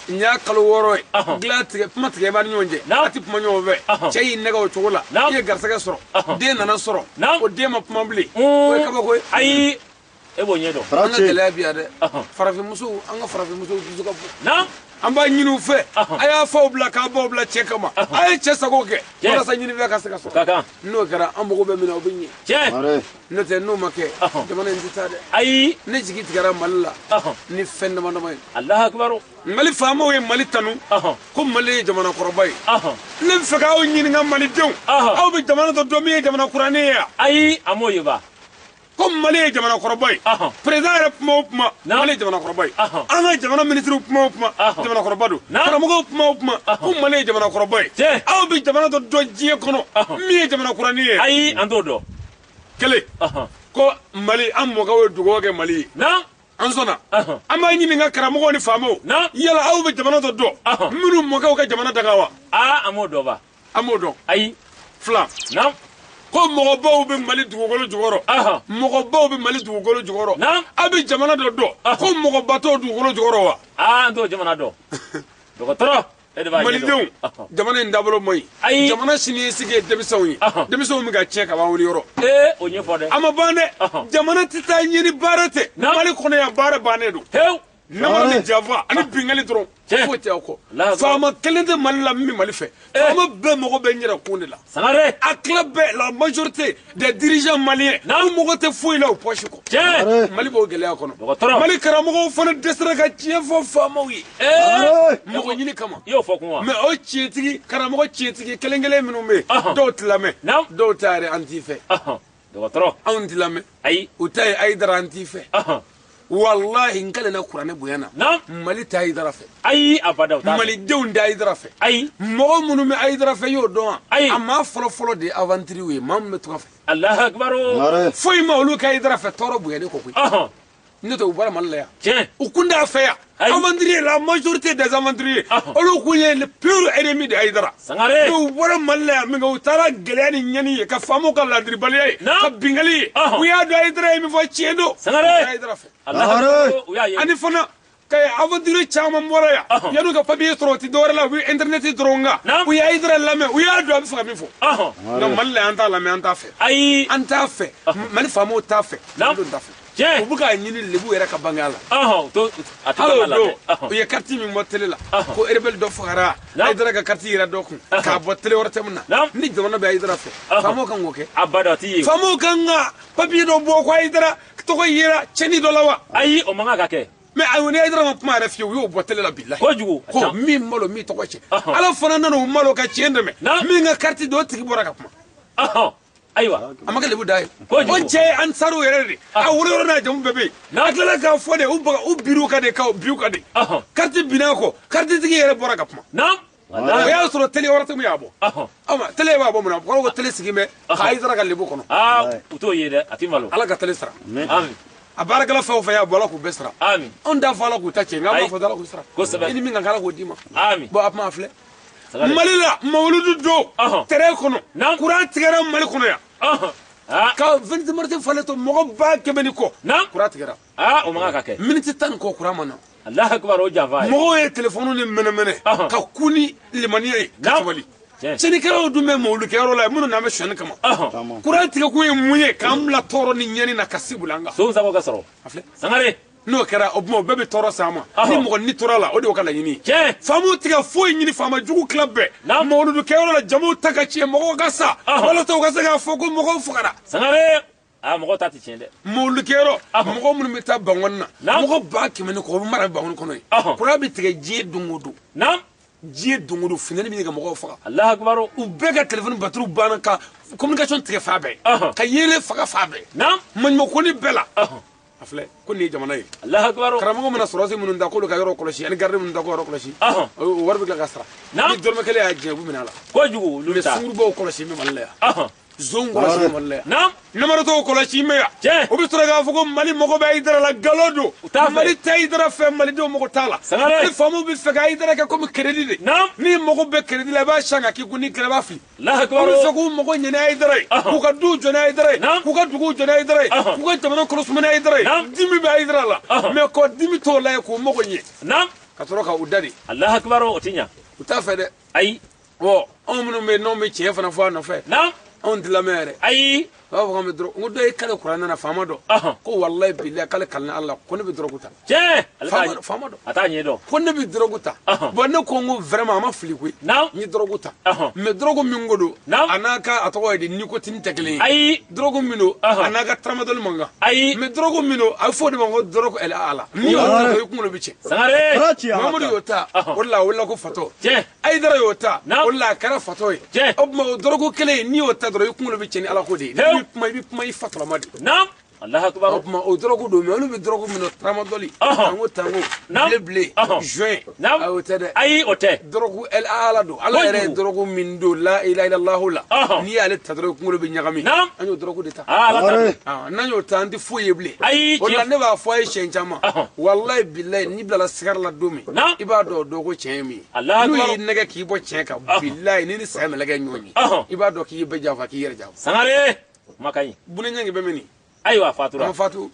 nin y'a kalo 6 ye dilan tigɛ kuma tigɛ b'a ni ɲɔgɔn cɛ a tɛ kuma ɲɔgɔn fɛ cɛ y'i nɛgɛ o cogo la i ye garisɛgɛ sɔrɔ den nana sɔrɔ o den ma kuma bilen o ye kabako ye ayi e b'o ɲɛ dɔn an ka gɛlɛya bi yan dɛ farafinmusow an ka farafinmusow dusu ka bon an b'a ɲini u fɛ a y'a faw bila k'a baw bila cɛ kama a ye cɛ sago kɛ walasa ɲinifɛn ka se ka sɔrɔ n'o kɛra an mago bɛ min na o bɛ ɲɛ n'o tɛ n'o ma kɛ jamana in tɛ taa dɛ ayi ne jigi tigɛra Mali la ni fɛn dama dama ye Allahu akbar Mali faamaw ye Mali tanu ko Mali ye jamana kɔrɔba ye ne bɛ fɛ k'aw ɲininka Malidenw aw bɛ jamana dɔ dɔn min ye jamana kuranin ye wa ayi a m'o ye ba ko Mali ye jamana kɔrɔba ye président yɛrɛ kuma o kuma Mali ye jamana kɔrɔba ye an ka jamana ministre kuma o kuma jamana kɔrɔba don karamɔgɔw kuma o kuma ko Mali ye jamana kɔrɔba ye aw bɛ jamana dɔ dɔn diɲɛ kɔnɔ min ye jamana kuranin ye ayi an t'o dɔn kelen ko Mali an mɔkɛw ye dugawu kɛ Mali ye an sɔnna an b'a ɲininka karamɔgɔw ni faamaw yala aw bɛ jamana dɔ dɔn minnu mɔkɛw ka jamana daga wa an m'o dɔn ba an m'o dɔn ayi fila ko mɔgɔbaw bɛ Mali dugukolo jukɔrɔ mɔgɔbaw bɛ Mali dugukolo jukɔrɔ a bɛ jamana dɔ dɔn ko mɔgɔba t'o dugukolo jukɔrɔ wa an t'o jamana dɔn dɔgɔtɔrɔ Malidenw jamana in taabolo man ɲi jamana siniɲɛsigi ye denmisɛnw ye denmisɛnw bɛ ka tiɲɛ ka b'an wuli yɔrɔ o ɲɛfɔ dɛ a ma ban dɛ jamana tɛ taa ɲini baara tɛ Mali kɔnɔ yan baara bannen don namara ni janfa ani binkali dɔrɔn foyi tɛ aw kɔ faama kelen tɛ Mali la min bɛ Mali fɛ faama bɛɛ mago bɛ n yɛrɛ kun de la a tila bɛɛ la majorité des dirigeants maliens u mago tɛ foyi la u poche kɔ Mali b'o gɛlɛya kɔnɔ Mali karamɔgɔw fana dɛsɛra ka tiɲɛ fɔ faamaw ye mɔgɔ ɲini kama mais o tiɲɛtigi karamɔgɔ tiɲɛtigi kelen kelen minnu bɛ yen dɔw tɛ lamɛn dɔw t'a yɛrɛ an t'i fɛ anw tɛ lamɛn u ta ye Ayidara an t'i fɛ wallahi n kɛlen na kuranɛ bonya na Mali tɛ Ayidara fɛ ayi abada Malidenw tɛ Ayidara fɛ ayi mɔgɔ minnu bɛ Ayidara fɛ y'o dɔn wa a maa fɔlɔ-fɔlɔ de ye aventure ye maa min bɛ tɔgɔ fɛ Allahu akbar foyi ma olu ka Ayidara fɛ tɔɔrɔ bonyalen kɔ koyi n'o tɛ u bɔra Mali la yan u kun t'a fɛ yan aventurier la majorité des aventuriers olu kun ye le pur ennemi de Ayidara u bɔra Mali la yan min kɛ u taara gɛlɛya ni ɲani ye ka faamaw ka ladiribaliya ye ka binkali ye u y'a dɔn Ayidara ye min fɔ tiɲɛ don Ayidara fɛ ani fana ka aventurier caman bɔra yan yan'u ka papier sɔrɔ u tɛ dɔwɛrɛ la u bɛ internet dɔrɔn kan u ye Ayidara lamɛn u y'a dɔn a bɛ fɛ ka min fɔ nka Mali la yan an t'a lamɛn an t'a fɛ an t'a fɛ Mali faamaw t'a fɛ an don t'a fɛ u bɛ k'a ɲini lebu yɛrɛ ka bange a la hali o don u ye carte min bɔ télé la ko rebelle dɔ fagara Ayidara ka carte yɛrɛ dɔ kun k'a bɔ télé wɛrɛ tɛ min na ni jamana bɛ Ayidara fɛ faamaw kan k'o kɛ faamaw kan ka papier dɔ bɔ ko Ayidara tɔgɔ yera cɛni dɔ la wa ayi o man kan ka kɛ mais ayi ni Ayidara ma kuma yɛrɛ fiyewu u y'o bɔ télé la bilahi kojugu ko min malo min tɔgɔ cɛ ala fana nana o malo ka tiɲɛ dɛmɛ min ka carte dɔ o tigi bɔra ka kuma ayiwa a ma kɛ lebu da ye o cɛ ye ansaru yɛrɛ de a wolo yɔrɔ n'a jamu bɛɛ bɛ yen a tilala k'a fɔ de u biriw ka de ka biw ka de carte binna kɔ carte tigi yɛrɛ bɔra ka kuma o y'a sɔrɔ télé wɛrɛ tɛ min y'a bɔ télé b'a bɔ mun na kɔrɔ ko télé sigi bɛ ka Ayidara ka lebu kɔnɔ u t'o ye dɛ a tɛ malo ala ka télé sara a baarakɛla fɛn o fɛn y'a bɔ ala k'u bɛɛ sara anw t'a fɔ ala k'u ta cɛ nka an b'a fɔ ala k'u sara i ni min ka kan ala k'o d'i ma bon a kuma a filɛ Mali la mawuludu don terrain kɔnɔ kuran tigɛra Mali kɔnɔ yan ka 20 mars falen to mɔgɔ ba kɛmɛ ni kɔ kuran tigɛra o man kan ka kɛ miniti 10 ni kɔ kuran ma na Allahu akbar o janfa ye mɔgɔw ye téléphone ni mɛnɛmɛnɛ ka ku ni limaniya ye ka sabali cɛnikɛlaw dun bɛ mawulukɛyɔrɔ la minnu n'an bɛ sɔnni kama kuran tigɛ kun ye mun ye k'an bila tɔɔrɔ ni ɲɛni na ka si boli an kan so sago ka sɔrɔ a filɛ Sangare n'o kɛra o tuma o bɛɛ bɛ tɔɔrɔ s'a ma ni mɔgɔ ni tora la o de y'o ka laɲini faamaw tɛ ka foyi ɲini faama jugu tila bɛɛ mawuludu kɛyɔrɔ la jamuw ta ka tiɲɛ mɔgɔw ka sa walasa u ka se k'a fɔ ko mɔgɔw fagara Sangare mɔgɔ ta tɛ tiɲɛ dɛ mawuludu kɛyɔrɔ mɔgɔ minnu bɛ taa bangɔni na mɔgɔ 100,000 ni kɔ o bɛ mara bangɔni kɔnɔ yen kura bɛ tigɛ diɲɛ don o don diɲɛ don o don funtɛni bɛ ka mɔgɔw faga Alahu akibaru u bɛɛ ka téléphone batterie banna ka communication tigɛ fa bɛɛ ka yelen faga fa bɛɛ maɲumako bɛɛ la a filɛ ko nin ye jamana ye Alahu akibaru karamɔgɔ mana sɔrɔsi minnu da k'olu ka yɔrɔ kɔlɔsi ani garde minnu da k'o yɔrɔ kɔlɔsi o wari bɛ tila ka sara ni dɔrɔmɛ kelen y'a diɲɛ u bɛ minɛ a la kojugu olu mais ta sungurubaw kɔlɔsi bɛ Mali la yan zon kɔlɔsi bɛ Mali la yan namaratɔw kɔlɔsi bɛ yan o bɛ sɔrɔ k'a fɔ ko Mali mɔgɔ bɛ Hayidara la nkalon don Mali tɛ Hayidara fɛ malidenw mɔgɔ t'a la ni faamaw bɛ fɛ ka Hayidara kɛ komi crédit de n'i mago bɛ crédit la i b'a san ka k'i kun n'i kɛlɛ b'a fili u bɛ fɛ k'u mago ɲɛ ni Hayidara ye k'u ka duw jɔ ni Hayidara ye k'u ka duguw jɔ ni Hayidara ye k'u ka jamana kɔlɔsuma ni Hayidara ye dimi bɛ Hayidara la mais ko dimi t'o la ye k'u mago ɲɛ ka sɔrɔ ka u dadi Alahu akibaru o tɛ ɲɛ u t'a fɛ dɛ ayi anw minnu bɛ yen n'anw bɛ tiɲɛ fana fɔ a nɔfɛ anw tɛ lamɛn yɛrɛ ayi b'a fɔ k'an bɛ dɔrɔgu n ko dɔ ye kale kuranɛ na faama dɔ ko walayi bilayi k'ale kalanna Ala la ko ne bɛ dɔrɔgu ta faama dɔ a t'a ɲɛ dɔn ko ne bɛ dɔrɔgu ta bon ne ko n ko vraiment a ma fili koyi n ye dɔrɔgu ta mais dɔrɔgu min ko don a n'a ka a tɔgɔ ye di nicotine tɛ kelen ye ayi dɔrɔgu min don a n'a ka tramadol man kan ayi mais dɔrɔgu min don a bɛ fɔ o de ma ko dɔrɔgu ɛl ala n'i y'o ta i kunkolo bɛ tiɲɛ Sangare Mamadu y'o ta o de la a welela ko fatɔ Hayidara y'o ta o de la a kɛra fatɔ ye o tuma o dɔrɔgu kelen n'i y'o ta dɔrɔn i kunkolo bɛ tiɲɛ ni Ala ko de ye i bɛ kuma i fatɔlama de Alahu akibaru o tuma o dɔrɔgu don mais olu bɛ dɔrɔgu min na tramadol tango blé joint a y'o tɛ dɛ ayi o tɛ dɔrɔgu ɛl ala don Ala yɛrɛ ye dɔrɔgu min don la ilaha illallahu la n'i y'ale ta dɔrɔn i kunkolo bɛ ɲagami an y'o dɔrɔgu de ta n'an y'o ta an tɛ foyi ye bilen o la ne b'a fɔ a ye siɲɛ caman walayi bilayi n'i bilala sigara la don min i b'a dɔn o don ko tiɲɛ ye min ye n'u y'i nɛgɛ k'i bɔ tiɲɛ kan bilayi ni saya mɛlɛkɛ ɲɔgɔn ye i b'a dɔn k'i ye bɛɛ janfa k'i yɛrɛ janfa Sangare kuma ka ɲi Bunɛɲɛngi bɛ min ayiwa fatura a fatu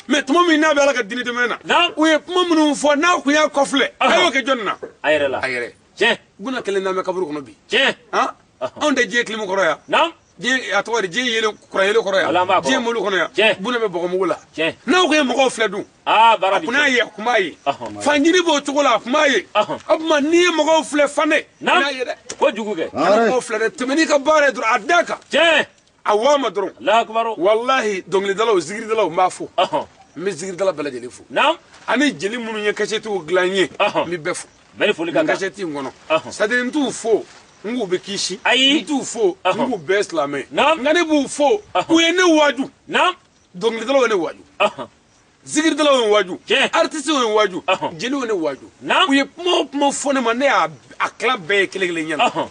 mais tuma min n'a bɛ Ala ka diinɛ dɛmɛ na u ye kuma minnu fɔ n'a kun y'a kɔfilɛ a y'o kɛ jɔnni na a yɛrɛ la a yɛrɛ tiɲɛ buna kelen n'an bɛ kaburu kɔnɔ bi tiɲɛ anw tɛ diɲɛ kilimu kɔrɔ yan diɲɛ a tɔgɔ di diɲɛ yelen kuran yelen kɔrɔ yan diɲɛ molu kɔnɔ yan buna bɛ bɔgɔmugu la n'aw kun ye mɔgɔw filɛ dun a kun n'a ye a kun b'a ye fanjini b'o cogo la a kun b'a ye o tuma n'i ye mɔgɔw filɛ fanɛ n'a ye dɛ kojugu kɛ mɔgɔw filɛ dɛ tɛmɛ n'i ka baara ye dɔrɔn a da kan tiɲɛ a waa ma dɔrɔn Alahu akibaru walahi dɔnkilidalaw zikiridalaw n b'a fo n bɛ zikiridala bɛɛ lajɛlen fo ani jeli minnu ye kasɛtiw dilan n ye n bɛ bɛɛ fo bɛɛ ni foli ka kan kasɛti in kɔnɔ c'est à dire n t'u fo n k'u bɛ kisi n t'u fo n k'u bɛɛ silamɛ nka ne b'u fo u ye ne waaju dɔnkilidalaw ye ne waaju zikiridalaw ye n waaju artiste ye n waaju jeliw ye ne waaju u ye kuma o kuma fɔ ne ma ne y'a tila bɛɛ ye kelen kelen ɲɛna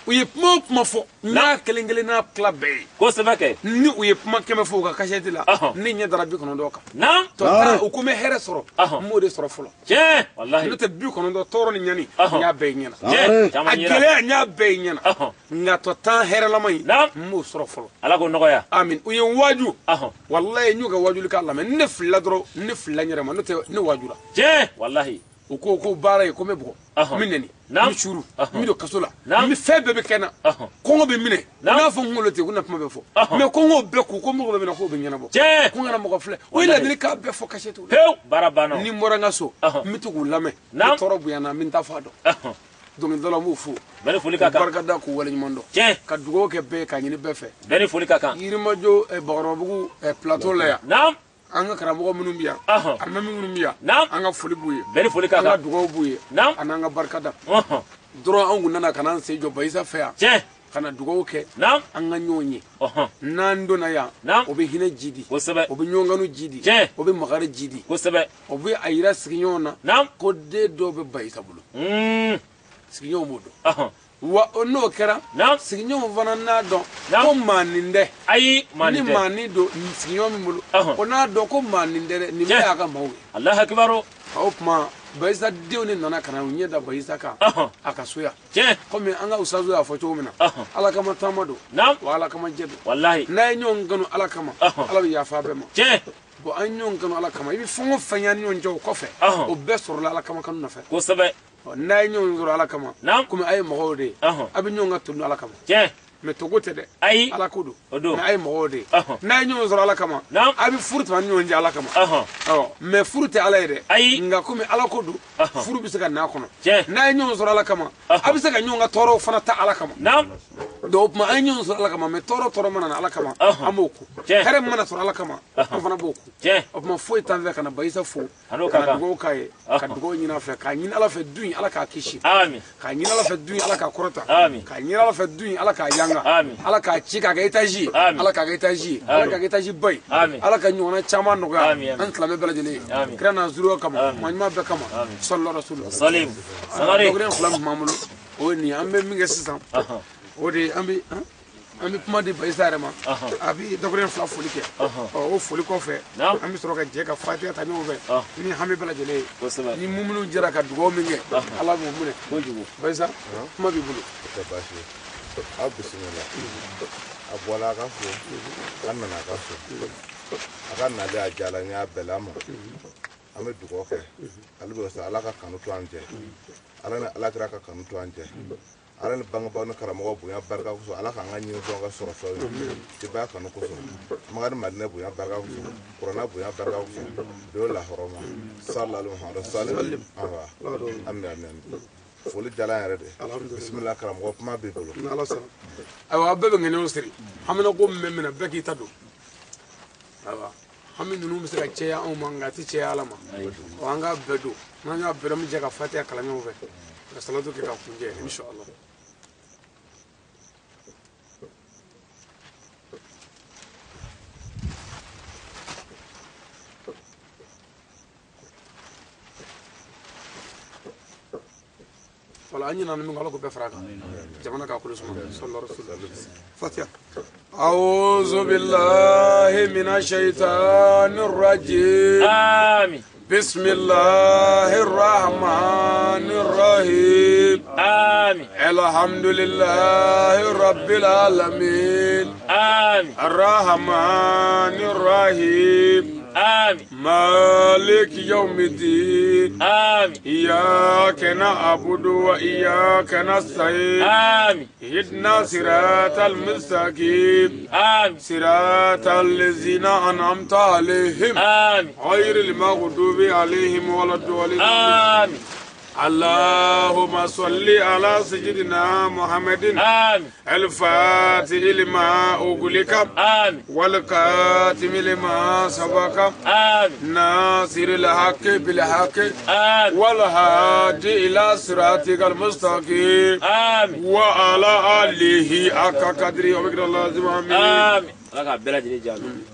u ye kuma o kuma fɔ n'a kelen kelen n'a tila bɛɛ ye kosɛbɛ kɛ ni u ye kuma 100 fɔ u ka kasɛti la ne ɲɛ dara 90 kan tɔ u ko n bɛ hɛrɛ sɔrɔ n b'o de sɔrɔ fɔlɔ tiɲɛ walahi n'o tɛ 90 tɔɔrɔ ni ɲani n y'a bɛɛ ɲɛna a gɛlɛya n y'a bɛɛ ɲɛna nka tɔ 10 hɛrɛlama in n b'o sɔrɔ fɔlɔ Ala k'o nɔgɔya amin u ye n waaju walahi n y'u ka waajuli k'a lamɛn ne filila dɔrɔn ne filila n yɛrɛ ma n'o tɛ ne waajura tiɲɛ walahi u ko ko baara ye ko n bɛ bugɔ n bɛ nɛni n bɛ suuru n bɛ don kaso la n bɛ fɛn bɛɛ bɛ kɛ n na kɔngɔ bɛ minɛ n'a fɔ n kunkolo tɛ ko na kuma bɛ fɔ mais kɔngɔ bɛɛ k'u ko mɔgɔ bɛ minɛ k'o bɛ ɲɛnabɔ ko n kana mɔgɔ filɛ o ye ladilikan bɛɛ fɔ kasɛtiw la pewu baara banna ni n bɔra n ka so n bɛ to k'u lamɛn ni tɔɔrɔ bonyana n bɛ n ta fɔ a dɔn dɔnkilidalaw n b'u fo bɛɛ ni foli ka kan barika da k'u waleɲuman dɔn tiɲɛ ka dugawu kɛ bɛɛ ye k'a ɲini bɛɛ fɛ bɛɛ ni foli ka kan Yirimajɔ Bakɔrɔbabugu plateau la yan an ka karamɔgɔ minnu bɛ yan alimami minnu bɛ yan an ka foli b'u ye bɛɛ ni foli ka kan an ka dugawu b'u ye a n'an ka barika da dɔrɔn anw kun nana ka n'an sen jɔ Bayisa fɛ yan tiɲɛ ka na dugawu kɛ an ka ɲɔgɔn ye n'an donna yan o bɛ hinɛ jidi kosɛbɛ o bɛ ɲɔgɔnkanu jidi o bɛ makari jidi kosɛbɛ o bɛ a yira sigiɲɔgɔn na ko den dɔw bɛ Bayisa bolo sigiɲɔgɔn b'o dɔn wa n'o kɛra sigiɲɔgɔn fana n'a dɔn ko maa nin tɛ ayi ni maa nin don sigiɲɔgɔn min bolo o n'a dɔn ko maa nin tɛ dɛ nin bɛɛ y'a ka maaw ye Alahu akibaru o tuma Bayisa denw de nana ka na u ɲɛ da Bayisa kan a ka so yan komi an ka usazu y'a fɔ cogo min na Ala kama taama don wa Ala kama jɛ don wallahi n'a ye ɲɔgɔn kanu Ala kama Ala bɛ yafa bɛɛ ma bon an ye ɲɔgɔn kanu Ala kama i bɛ fɛn o fɛn y'an ni ɲɔgɔn cɛ o kɔfɛ o bɛɛ sɔrɔla Ala kama kanu nɔfɛ kosɛbɛ n'a ye ɲɔgɔn sɔrɔ Ala kama komi a ye mɔgɔw de ye a bɛ ɲɔgɔn ka tonu Ala kama mais togo tɛ dɛ ayi ala ko don odo mais ay mɔgɔw de n'a ye ɲɔgɔn sɔrɔ ala kama a bɛ furu tuma ni ɲɔgɔn cɛ ala kama mais furu tɛ ala ye dɛ ayi nka komi ala ko don furu bɛ se ka n'a kɔnɔ n'a ye ɲɔgɔn sɔrɔ ala kama a bɛ se ka ɲɔgɔn ka tɔɔrɔw fana ta ala kama donc o tuma an ye ɲɔgɔn sɔrɔ ala kama mais tɔɔrɔ mana na ala kama an b'o ko hɛrɛ min mana sɔrɔ ala kama an fana b'o ko o tuma foyi t'an fɛ ka na Bayisa fo ka na dugawu k'a ye ka dugawu ɲini a fɛ k'a ɲini ala fɛ du in ala k'a kisi k'a ɲini ala fɛ du in ala k'a kɔrɔta k'a ɲini ala fɛ du in ala k'a yanga ala k'a ci k'a kɛ étage ye ala k'a kɛ étage ye ala k'a kɛ étage ba ye ala ka ɲɔgɔnna caman nɔgɔya an silamɛ bɛɛ lajɛlen ye kira n'an zuriya kama maa ɲuman bɛɛ kama sallallahu alaihi wasallam dɔgɔden fila min b'an bolo o ye nin ye an bɛ min kɛ sisan o de an bɛ kuma di Bayisa yɛrɛ ma a bɛ dɔgɔden fila foli kɛ o foli kɔfɛ an bɛ sɔrɔ ka jɛ ka fatiha ta ɲɔgɔn fɛ ni hami bɛɛ lajɛlen ye ni minnu jɛra ka dugawu min kɛ ala b'o minɛ kojugu Bayisa kuma b'i bolo aw bisimila a bɔla a ka fo an nana a ka so a ka nale a diyala n y'a bɛɛ lamɔ an bɛ dugawu kɛ ale bɛ sa ala ka kanu to an cɛ ala ni alakira ka kanu to an cɛ ala ni bangebaaw ni karamɔgɔw bonya barika kosɔn ala k'an ka ɲini dɔn ka sɔrɔ fɛnw ye tibaya kanu kosɔn makari madinɛ bonya barika kosɔn kuranɛ bonya barika kosɔn do lahɔrɔma sallallahu alaihi wa sallam amin amin foli jala yɛrɛ de bisimila karamɔgɔ kuma b'i bolo ni ala sɔnna ayiwa a bɛɛ bɛ ŋɛɲɛw siri hamina ko min bɛ minɛ bɛɛ k'i ta don ayiwa hami ninnu bɛ se ka cɛya anw ma nka a tɛ cɛya ala ma an k'a bɛɛ don n'an y'a bɛɛ dɔn an bɛ jɛ ka fatiha kalan ɲɔgɔn fɛ ka salatu kɛ ka kunjɛ inshallah والله أنينا من قالوا بفرق جمعنا كأكل اسمه صلى الله عليه وسلم فاتحة أعوذ بالله من الشيطان الرجيم آمين بسم الله الرحمن الرحيم آمين الحمد لله رب العالمين آمين الرحمن الرحيم آمين مالك يوم الدين آمين إياك نعبد وإياك نستعين آمين اهدنا صراط المستقيم آمين صراط الذين أنعمت عليهم آمين غير المغضوب عليهم ولا الضالين آمين اللهم صل على سيدنا محمد آمين الفاتح لما أغلق آمين والكاتم لما سبق آمين ناصر الحق بالحق آمين والهادي إلى صراطك المستقيم آمين وعلى آله حق قدره ومقداره اللازم آمين آمين